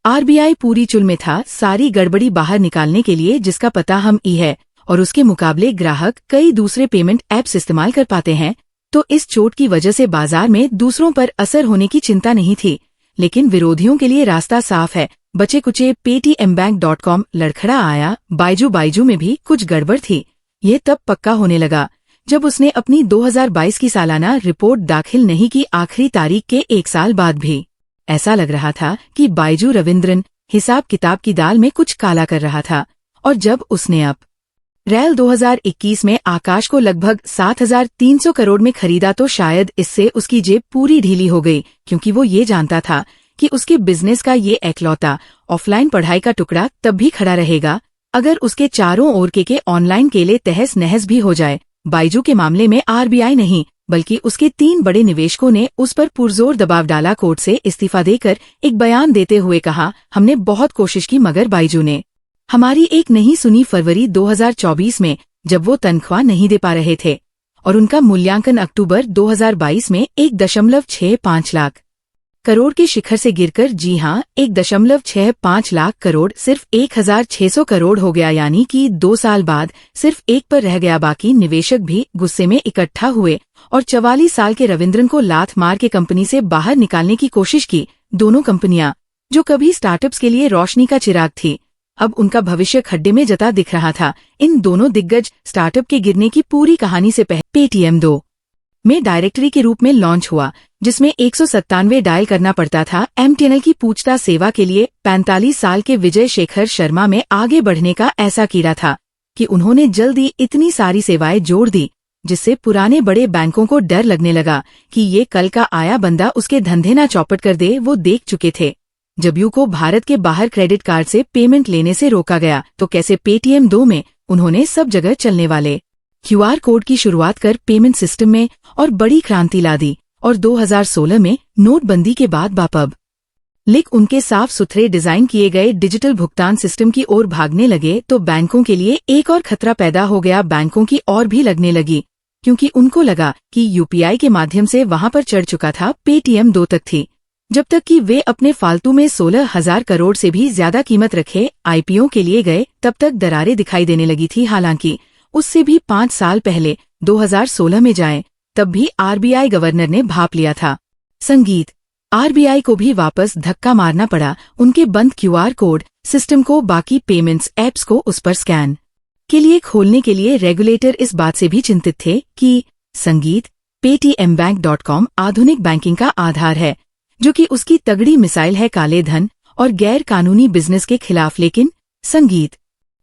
RBI पूरी चुल में था सारी गड़बड़ी बाहर निकालने के लिए, जिसका पता हम ही है, और उसके मुकाबले ग्राहक कई दूसरे पेमेंट ऐप्स इस्तेमाल कर पाते हैं। तो इस चोट की वजह से बाजार में दूसरों पर असर होने की चिंता नहीं थी, लेकिन विरोधियों के लिए रास्ता साफ है। बचे कुचे paytmbank.com लड़खड़ा आया। बायजू में भी कुछ गड़बड़ थी। ये तब पक्का होने लगा जब उसने अपनी 2022 की सालाना रिपोर्ट दाखिल नहीं की, आखिरी तारीख के 1 साल बाद भी। ऐसा लग रहा था कि बायजू रविंद्रन हिसाब किताब की दाल में कुछ काला कर रहा था। और जब उसने अप्रैल 2021 में आकाश को लगभग 7,300 करोड़ में खरीदा, तो शायद इससे उसकी जेब पूरी ढीली हो गई, क्योंकि वो ये जानता था कि उसके बिजनेस का ये एकलौता ऑफलाइन पढ़ाई का टुकड़ा तब भी खड़ा रहेगा अगर उसके चारों ओर के ऑनलाइन केले तहस नहस भी हो जाए। बायजू के मामले में आरबीआई नहीं, बल्कि उसके 3 बड़े निवेशकों ने उस पर पुरजोर दबाव डाला। कोर्ट से इस्तीफा देकर एक बयान देते हुए कहा, हमने बहुत कोशिश की मगर बायजू ने हमारी एक नहीं सुनी। फरवरी 2024 में जब वो तनख्वाह नहीं दे पा रहे थे और उनका मूल्यांकन अक्टूबर 2022 में 1.65 लाख करोड़ के शिखर से गिरकर, जी हाँ 1.65 लाख करोड़ सिर्फ 1,600 करोड़ हो गया, यानी कि 2 साल बाद सिर्फ 1 पर रह गया। बाकी निवेशक भी गुस्से में इकट्ठा हुए और 44 साल के रविंद्रन को लात मार के कंपनी से बाहर निकालने की कोशिश की। दोनों कंपनियां जो कभी स्टार्टअप्स के लिए रोशनी का चिराग थी, अब उनका भविष्य खड्डे में जता दिख रहा था। इन दोनों दिग्गज स्टार्टअप के गिरने की पूरी कहानी से पहले पेटीएम 2 में डायरेक्टरी के रूप में लॉन्च हुआ, जिसमें 197 डायल करना पड़ता था। एमटीएनएल की पूछताछ सेवा के लिए 45 साल के विजय शेखर शर्मा में आगे बढ़ने का ऐसा कीड़ा था कि उन्होंने जल्दी इतनी सारी सेवाएं जोड़ दी, जिससे पुराने बड़े बैंकों को डर लगने लगा कि ये कल का आया बंदा उसके धंधे ना चौपट कर दे। वो देख चुके थे जब को भारत के बाहर क्रेडिट कार्ड से पेमेंट लेने से रोका गया, तो कैसे पेटीएम 2 में उन्होंने सब जगह चलने वाले क्यूआर कोड की शुरुआत कर पेमेंट सिस्टम में और बड़ी क्रांति ला दी। और 2016 में नोटबंदी के बाद लिक उनके साफ सुथरे डिजाइन किए गए डिजिटल भुगतान सिस्टम की ओर भागने लगे, तो बैंकों के लिए एक और खतरा पैदा हो गया। बैंकों की ओर भी लगने लगी, क्योंकि उनको लगा कि यूपीआई के माध्यम से वहां पर चढ़ चुका था। पेटीएम 2 तक थी, जब तक कि वे अपने फालतू में 16,000 करोड़ से भी ज्यादा कीमत रखे आईपीओ के लिए गए, तब तक दरारें दिखाई देने लगी थी। हालांकि उससे भी 5 साल पहले 2016 में जाएं, तब भी आरबीआई गवर्नर ने भाप लिया था। संगीत आरबीआई को भी वापस धक्का मारना पड़ा। उनके बंद क्यूआर कोड सिस्टम को बाकी पेमेंट्स ऐप्स को उस पर स्कैन के लिए खोलने के लिए रेगुलेटर इस बात से भी चिंतित थे कि संगीत paytmbank.com आधुनिक बैंकिंग का आधार है, जो कि उसकी तगड़ी मिसाइल है काले धन और गैर कानूनी बिजनेस के खिलाफ। लेकिन संगीत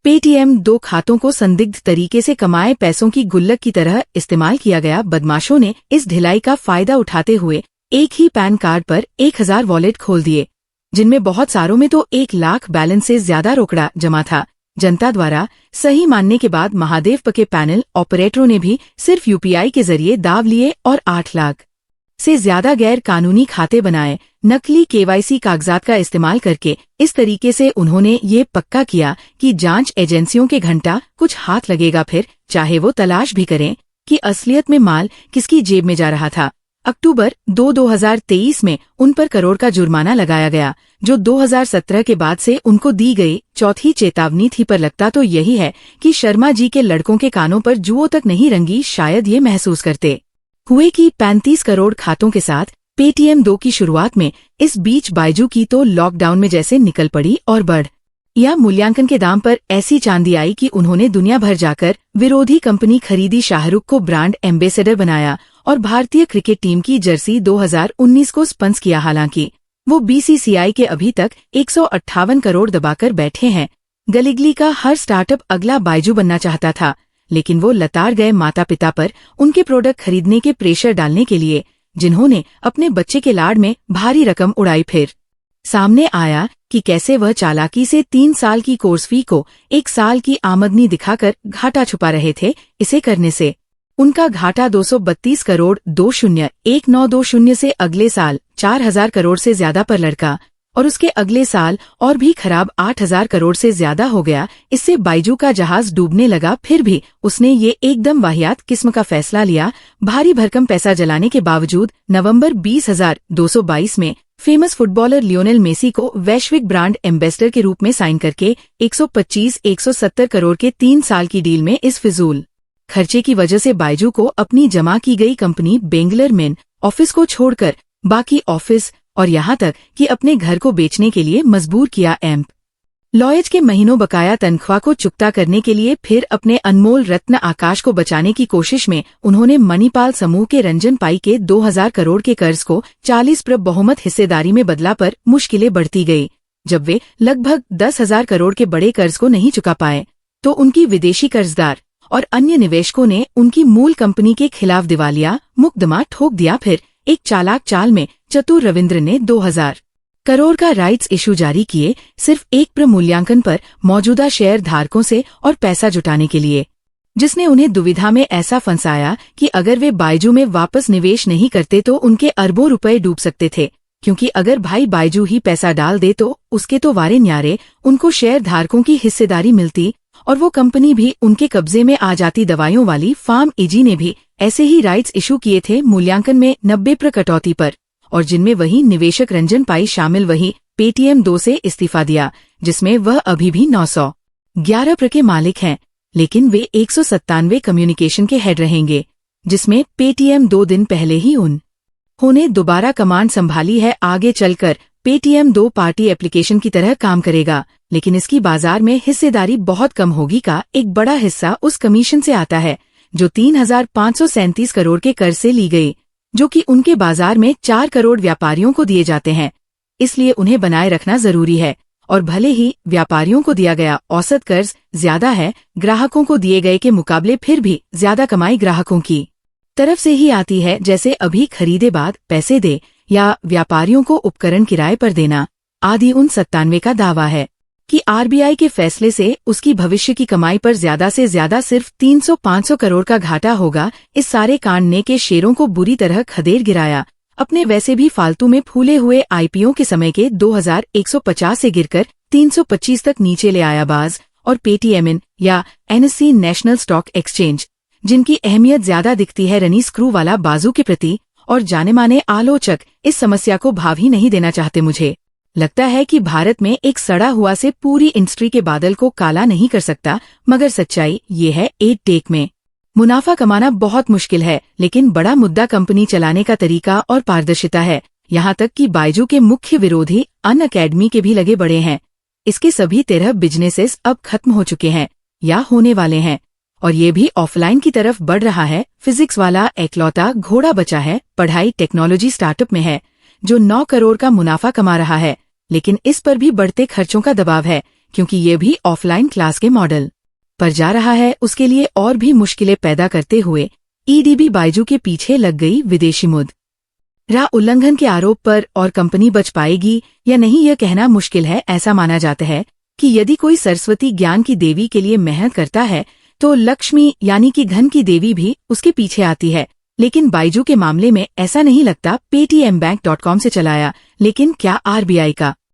पेटीएम 2 खातों को संदिग्ध तरीके से कमाए पैसों की गुल्लक की तरह इस्तेमाल किया गया। बदमाशों ने इस ढिलाई का फायदा उठाते हुए एक ही पैन कार्ड पर 1,000 वॉलेट खोल दिए, जिनमें बहुत सारों में तो 1 लाख बैलेंस से ज्यादा रोकड़ा जमा था। जनता द्वारा सही मानने के बाद महादेव पके पैनल ऑपरेटरों ने भी सिर्फ यूपीआई के जरिए दाव लिए और 8 लाख से ज्यादा गैर कानूनी खाते बनाए। नकली केवाईसी कागजात का इस्तेमाल करके इस तरीके से उन्होंने ये पक्का किया कि जांच एजेंसियों के घंटा कुछ हाथ लगेगा, फिर चाहे वो तलाश भी करें कि असलियत में माल किसकी जेब में जा रहा था। अक्टूबर 2023 में उन पर करोड़ का जुर्माना लगाया गया, जो 2017 के बाद से उनको दी गई चौथी चेतावनी थी। पर लगता तो यही है कि शर्मा जी के लड़कों के कानों पर जुओं तक नहीं रंगी, शायद ये महसूस करते हुए कि 35 करोड़ खातों के साथ पेटीएम 2 की शुरुआत में इस बीच बायजू की तो लॉकडाउन में जैसे निकल पड़ी और बढ़ या मूल्यांकन के दाम पर ऐसी चांदी आई कि उन्होंने दुनिया भर जाकर विरोधी कंपनी खरीदी, शाहरुख को ब्रांड एम्बेसडर बनाया और भारतीय क्रिकेट टीम की जर्सी 2019 को स्पॉन्सर किया। हालांकि वो बीसीसीआई के अभी तक 158 करोड़ दबाकर बैठे हैं। गलिगली का हर स्टार्टअप अगला बायजू बनना चाहता था, लेकिन वो लताड़ गए माता पिता पर उनके प्रोडक्ट खरीदने के प्रेशर डालने के लिए, जिन्होंने अपने बच्चे के लाड़ में भारी रकम उड़ाई। फिर सामने आया कि कैसे वह चालाकी से 3 साल की कोर्स फी को 1 साल की आमदनी दिखाकर घाटा छुपा रहे थे। इसे करने से उनका घाटा 232 करोड़ 201920 से अगले साल 4,000 करोड़ से ज्यादा पर लड़का। और उसके अगले साल और भी खराब 8,000 करोड़ से ज्यादा हो गया। इससे बाइजू का जहाज डूबने लगा। फिर भी उसने ये एकदम वाहियात किस्म का फैसला लिया। भारी भरकम पैसा जलाने के बावजूद नवंबर 20,222 में फेमस फुटबॉलर लियोनेल मेसी को वैश्विक ब्रांड एम्बेसडर के रूप में साइन करके 125-170 करोड़ के 3 साल की डील में इस फिजूल खर्चे की वजह से बाइजू को अपनी जमा की गई कंपनी बेंगलुरु मेन ऑफिस को छोड़कर बाकी ऑफिस और यहाँ तक कि अपने घर को बेचने के लिए मजबूर किया। एम्प लॉयज के महीनों बकाया तनख्वाह को चुकता करने के लिए फिर अपने अनमोल रत्न आकाश को बचाने की कोशिश में उन्होंने मणिपाल समूह के रंजन पाई के 2,000 करोड़ के कर्ज को 40% बहुमत हिस्सेदारी में बदला। पर मुश्किलें बढ़ती गई जब वे लगभग 10,000 करोड़ के बड़े कर्ज को नहीं चुका पाए तो उनकी विदेशी कर्जदार और अन्य निवेशकों ने उनकी मूल कंपनी के खिलाफ दिवालिया मुकदमा ठोक दिया। फिर एक चालाक चाल में चतुर रविंद्र ने 2,000 करोड़ का राइट्स इशू जारी किए, सिर्फ एक प्रमूल्यांकन पर मौजूदा शेयर धारकों से और पैसा जुटाने के लिए, जिसने उन्हें दुविधा में ऐसा फंसाया कि अगर वे बाइजू में वापस निवेश नहीं करते तो उनके अरबों रुपए डूब सकते थे। क्योंकि अगर भाई बाइजू ही पैसा डाल दे तो उसके तो वारे न्यारे, उनको शेयर धारकों की हिस्सेदारी मिलती और वो कंपनी भी उनके कब्जे में आ जाती। दवाइयों वाली फार्म एजी ने भी ऐसे ही राइट्स इशू किए थे मूल्यांकन में 90% कटौती पर, और जिनमें वही निवेशक रंजन पाई शामिल। वही पेटीएम 2 से इस्तीफा दिया जिसमें वह अभी भी 911 के मालिक हैं, लेकिन वे 197 कम्युनिकेशन के हेड रहेंगे, जिसमें पेटीएम 2 दिन पहले ही उन्होंने दोबारा कमांड संभाली है। आगे चलकर पेटीएम 2 पार्टी एप्लीकेशन की तरह काम करेगा, लेकिन इसकी बाजार में हिस्सेदारी बहुत कम होगी। का एक बड़ा हिस्सा उस कमीशन से आता है जो 3,537 करोड़ के कर से ली गई, जो कि उनके बाजार में 4 करोड़ व्यापारियों को दिए जाते हैं। इसलिए उन्हें बनाए रखना जरूरी है। और भले ही व्यापारियों को दिया गया औसत कर्ज ज्यादा है ग्राहकों को दिए गए के मुकाबले, फिर भी ज्यादा कमाई ग्राहकों की तरफ से ही आती है, जैसे अभी खरीदे बाद पैसे दे या व्यापारियों को उपकरण किराए पर देना आदि। 97 का दावा है कि आरबीआई के फैसले से उसकी भविष्य की कमाई पर ज्यादा से ज्यादा सिर्फ 300-500 करोड़ का घाटा होगा। इस सारे कांड ने के शेयरों को बुरी तरह खदेड़ गिराया। अपने वैसे भी फालतू में फूले हुए आईपीओ के समय के 2,150 से गिरकर 325 तक नीचे ले आया। बाज और पेटीएमएन या एनएससी नेशनल स्टॉक एक्सचेंज, जिनकी अहमियत ज्यादा दिखती है रनी स्क्रू वाला बाजू के प्रति, और जाने माने आलोचक इस समस्या को भाव ही नहीं देना चाहते। मुझे लगता है कि भारत में एक सड़ा हुआ से पूरी इंडस्ट्री के बादल को काला नहीं कर सकता, मगर सच्चाई ये है एक टेक में मुनाफा कमाना बहुत मुश्किल है। लेकिन बड़ा मुद्दा कंपनी चलाने का तरीका और पारदर्शिता है। यहाँ तक कि बाइजू के मुख्य विरोधी अनअकैडमी के भी लगे बड़े हैं। इसके सभी 13 बिजनेसेस अब खत्म हो चुके हैं या होने वाले हैं, और ये भी ऑफलाइन की तरफ बढ़ रहा है। फिजिक्स वाला एकलौता घोड़ा बचा है। पढ़ाई टेक्नोलॉजी स्टार्टअप में है जो 9 करोड़ का मुनाफा कमा रहा है, लेकिन इस पर भी बढ़ते खर्चों का दबाव है क्योंकि ये भी ऑफलाइन क्लास के मॉडल पर जा रहा है। उसके लिए और भी मुश्किलें पैदा करते हुए ईडीबी बाइजू के पीछे लग गई। विदेशी मुद्रा उल्लंघन के आरोप पर और कंपनी बच पाएगी या नहीं यह कहना मुश्किल है। ऐसा माना जाता है कि यदि कोई सरस्वती ज्ञान की देवी के लिए मेहनत करता है तो लक्ष्मी यानी कि धन की देवी भी उसके पीछे आती है। लेकिन बाइजू के मामले में ऐसा नहीं लगता। पेटीएम बैंक.com से चलाया, लेकिन क्या आरबीआई का